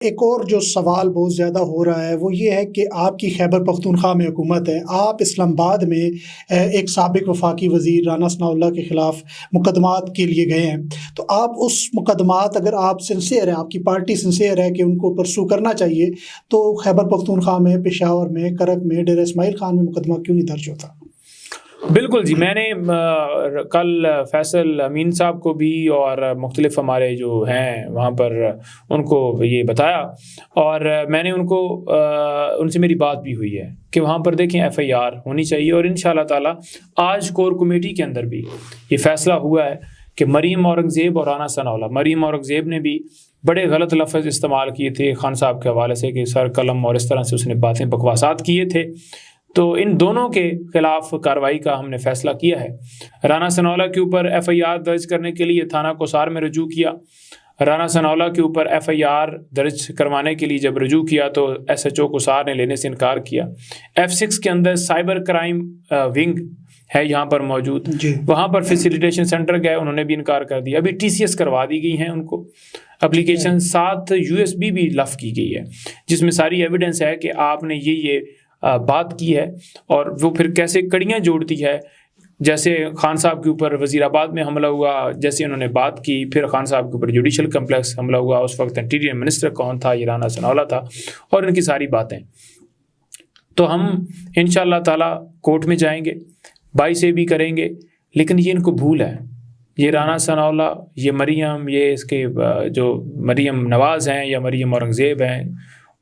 ایک اور جو سوال بہت زیادہ ہو رہا ہے وہ یہ ہے کہ آپ کی خیبر پختونخوا میں حکومت ہے، آپ اسلام آباد میں ایک سابق وفاقی وزیر رانا ثناء اللہ کے خلاف مقدمات کے لیے گئے ہیں، تو آپ اس مقدمات اگر آپ سنسیئر ہیں، آپ کی پارٹی سنسیئر ہے کہ ان کو پرسو کرنا چاہیے، تو خیبر پختونخوا میں، پشاور میں، کرک میں، ڈیرہ اسماعیل خان میں مقدمہ کیوں نہیں درج ہوتا؟ بالکل جی، میں نے کل فیصل امین صاحب کو بھی اور مختلف ہمارے جو ہیں وہاں پر ان کو یہ بتایا، اور میں نے ان سے میری بات بھی ہوئی ہے کہ وہاں پر دیکھیں FIR ہونی چاہیے، اور انشاءاللہ تعالی آج کور کمیٹی کے اندر بھی یہ فیصلہ ہوا ہے کہ مریم اورنگزیب اور رانا ثناء اللہ، مریم اورنگزیب نے بھی بڑے غلط لفظ استعمال کیے تھے خان صاحب کے حوالے سے کہ سر قلم اور اس طرح سے اس نے باتیں بکواسات کیے تھے، تو ان دونوں کے خلاف کارروائی کا ہم نے فیصلہ کیا ہے۔ رانا ثناء اللہ کے اوپر FIR درج کرنے کے لیے تھانہ کوسار میں رجوع کیا، رانا ثناء اللہ کے اوپر FIR درج کروانے کے لیے جب رجوع کیا تو SHO کوسار نے لینے سے انکار کیا۔ F6 کے اندر سائبر کرائم ونگ ہے یہاں پر موجود، وہاں پر فیسیلیٹیشن سینٹر گئے، انہوں نے بھی انکار کر دیا۔ ابھی TCS کروا دی گئی ہیں ان کو، اپلیکیشن ساتھ USB بھی لف کی گئی ہے جس میں ساری ایویڈنس ہے کہ آپ نے یہ بات کی ہے، اور وہ پھر کیسے کڑیاں جوڑتی ہے، جیسے خان صاحب کے اوپر وزیر آباد میں حملہ ہوا، جیسے انہوں نے بات کی، پھر خان صاحب کے اوپر جوڈیشل کمپلیکس حملہ ہوا، اس وقت انٹیریئر منسٹر کون تھا، یہ رانا ثناء اللہ تھا، اور ان کی ساری باتیں۔ تو ہم انشاءاللہ تعالی کورٹ میں جائیں گے، بائی سے بھی کریں گے، لیکن یہ ان کو بھول ہے، یہ رانا ثناء اللہ، یہ مریم، یہ اس کے جو مریم نواز ہیں یا مریم اورنگزیب ہیں،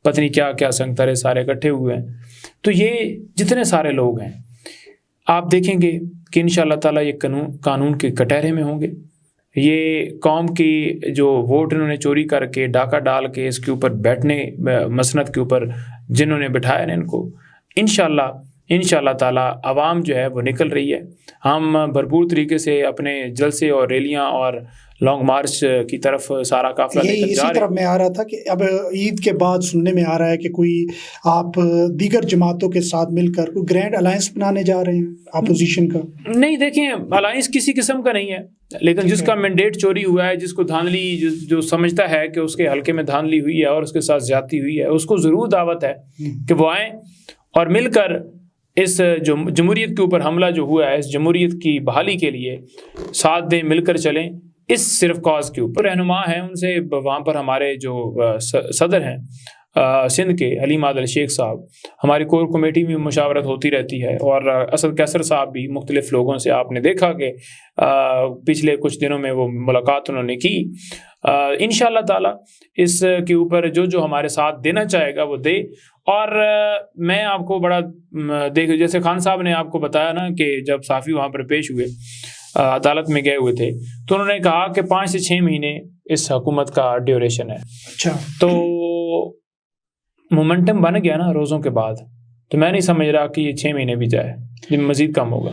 پتہ نہیں کیا کیا سنگترے سارے اکٹھے ہوئے ہیں، تو یہ جتنے سارے لوگ ہیں آپ دیکھیں گے کہ انشاءاللہ تعالیٰ یہ قانون کے کٹہرے میں ہوں گے۔ یہ قوم کی جو ووٹ انہوں نے چوری کر کے ڈاکہ ڈال کے اس کے اوپر بیٹھنے مسند کے اوپر جنہوں نے بٹھایا نا ان کو، انشاءاللہ تعالیٰ عوام جو ہے وہ نکل رہی ہے۔ ہم بھرپور طریقے سے اپنے جلسے اور ریلیاں اور لانگ مارچ کی طرف سارا قافلہ لے کر جا رہے ہیں۔ اسی طرف میں آ رہا تھا کہ اب عید کے بعد سننے میں آ رہا ہے کہ کوئی آپ دیگر جماعتوں کے ساتھ مل کر کوئی گرینڈ الائنس بنانے جا رہے ہیں اپوزیشن کا۔ نہیں، دیکھیں الائنس کسی قسم کا نہیں ہے، لیکن جس کا مینڈیٹ چوری ہوا ہے، جس کو دھاندلی جو سمجھتا ہے کہ اس کے حلقے میں دھاندلی ہوئی ہے اور اس کے ساتھ زیادتی ہوئی ہے، اس کو ضرور دعوت ہے کہ وہ آئیں اور مل کر اس جو جمہوریت کے اوپر حملہ جو ہوا ہے، اس جمہوریت کی بحالی کے لیے ساتھ دیں، مل کر چلیں اس صرف کاز کے اوپر۔ رہنما ہیں ان سے وہاں پر ہمارے جو صدر ہیں سندھ کے حلیم عادل شیخ صاحب، ہماری کور کمیٹی میں مشاورت ہوتی رہتی ہے، اور اسد کیسر صاحب بھی مختلف لوگوں سے آپ نے دیکھا کہ پچھلے کچھ دنوں میں وہ ملاقات انہوں نے کی۔ انشاءاللہ تعالی اس کے اوپر جو ہمارے ساتھ دینا چاہے گا وہ دے۔ اور میں آپ کو بڑا جیسے خان صاحب نے آپ کو بتایا نا کہ جب صحافی وہاں پر پیش ہوئے، عدالت میں گئے ہوئے تھے، تو انہوں نے کہا کہ 5 سے 6 مہینے اس حکومت کا ڈیوریشن ہے۔ اچھا، تو مومنٹم بن گیا نا روزوں کے بعد، تو میں نہیں سمجھ رہا کہ یہ 6 مہینے بھی جائے، یہ مزید کم ہوگا۔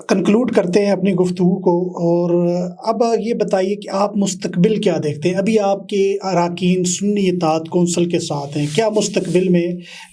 کنکلوڈ کرتے ہیں اپنی گفتگو کو، اور اب یہ بتائیے کہ آپ مستقبل کیا دیکھتے ہیں؟ ابھی آپ کے اراکین سنی اتحاد کونسل کے ساتھ ہیں، کیا مستقبل میں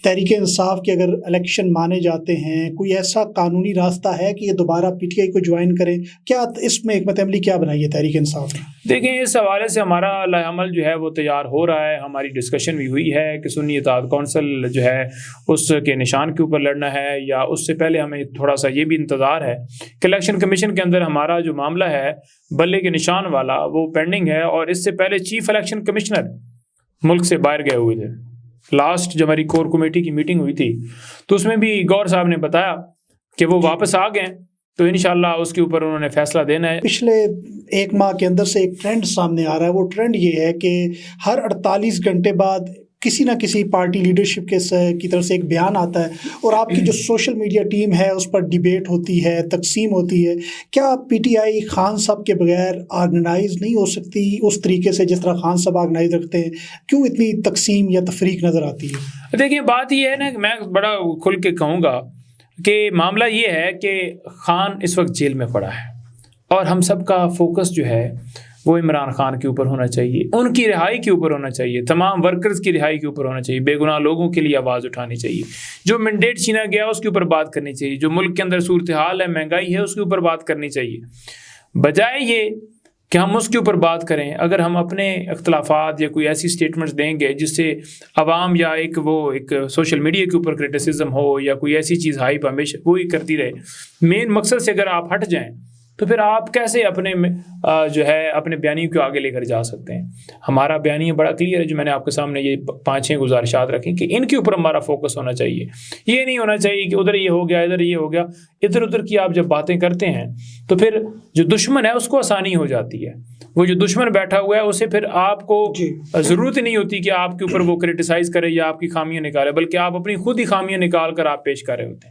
تحریک انصاف کے اگر الیکشن مانے جاتے ہیں کوئی ایسا قانونی راستہ ہے کہ یہ دوبارہ PTI کو جوائن کریں؟ کیا اس میں حکمت عملی کیا بنائی ہے تحریک انصاف نے؟ دیکھیں، اس حوالے سے ہمارا لائحہ عمل جو ہے وہ تیار ہو رہا ہے، ہماری ڈسکشن بھی ہوئی ہے کہ سنی اتحاد کونسل جو ہے اس کے نشان کے اوپر لڑنا ہے، یا اس سے پہلے ہمیں تھوڑا سا یہ بھی انتظار ہے کہ الیکشن کمیشن کے اندر ہمارا جو معاملہ ہے بلے کے نشان والا وہ پینڈنگ ہے، اور اس سے پہلے چیف الیکشن کمشنر ملک سے باہر گئے ہوئے تھے۔ لاسٹ جب ہماری کور کمیٹی کی میٹنگ ہوئی تھی تو اس میں بھی گور صاحب نے بتایا کہ وہ واپس آ گئے، تو انشاءاللہ اس کے اوپر انہوں نے فیصلہ دینا ہے۔ پچھلے 1 ماہ کے اندر سے ایک ٹرینڈ سامنے آ رہا ہے، وہ ٹرینڈ یہ ہے کہ ہر 48 گھنٹے بعد کسی نہ کسی پارٹی لیڈرشپ کی طرف سے ایک بیان آتا ہے، اور آپ کی جو سوشل میڈیا ٹیم ہے اس پر ڈیبیٹ ہوتی ہے، تقسیم ہوتی ہے۔ کیا PTI خان صاحب کے بغیر آرگنائز نہیں ہو سکتی اس طریقے سے جس طرح خان صاحب آرگنائز رکھتے ہیں؟ کیوں اتنی تقسیم یا تفریق نظر آتی ہے؟ دیکھیں، بات یہ ہے نا کہ میں بڑا کھل کے کہوں گا کہ معاملہ یہ ہے کہ خان اس وقت جیل میں پڑا ہے، اور ہم سب کا فوکس جو ہے وہ عمران خان کے اوپر ہونا چاہیے، ان کی رہائی کے اوپر ہونا چاہیے، تمام ورکرز کی رہائی کے اوپر ہونا چاہیے، بے گناہ لوگوں کے لیے آواز اٹھانی چاہیے، جو مینڈیٹ چھینا گیا اس کے اوپر بات کرنی چاہیے، جو ملک کے اندر صورتحال ہے، مہنگائی ہے، اس کے اوپر بات کرنی چاہیے، بجائے یہ کہ ہم اس کے اوپر بات کریں. اگر ہم اپنے اختلافات یا کوئی ایسی سٹیٹمنٹس دیں گے جس سے عوام یا ایک سوشل میڈیا کے اوپر کرٹیسزم ہو یا کوئی ایسی چیز ہائپ ہمیشہ وہی کرتی رہے, مین مقصد سے اگر آپ ہٹ جائیں تو پھر آپ کیسے اپنے جو ہے اپنے بیانیے کو آگے لے کر جا سکتے ہیں. ہمارا بیانیہ بڑا کلیئر ہے, جو میں نے آپ کے سامنے یہ 5-6 گزارشات رکھی کہ ان کے اوپر ہمارا فوکس ہونا چاہیے. یہ نہیں ہونا چاہیے کہ ادھر یہ ہو گیا, ادھر یہ ہو گیا. ادھر ادھر کی آپ جب باتیں کرتے ہیں تو پھر جو دشمن ہے اس کو آسانی ہو جاتی ہے. وہ جو دشمن بیٹھا ہوا ہے اسے پھر آپ کو ضرورت نہیں ہوتی کہ آپ کے اوپر وہ کرٹیسائز کرے یا آپ کی خامیاں نکالے, بلکہ آپ اپنی خود ہی خامیاں نکال کر آپ پیش کر رہے ہوتے ہیں.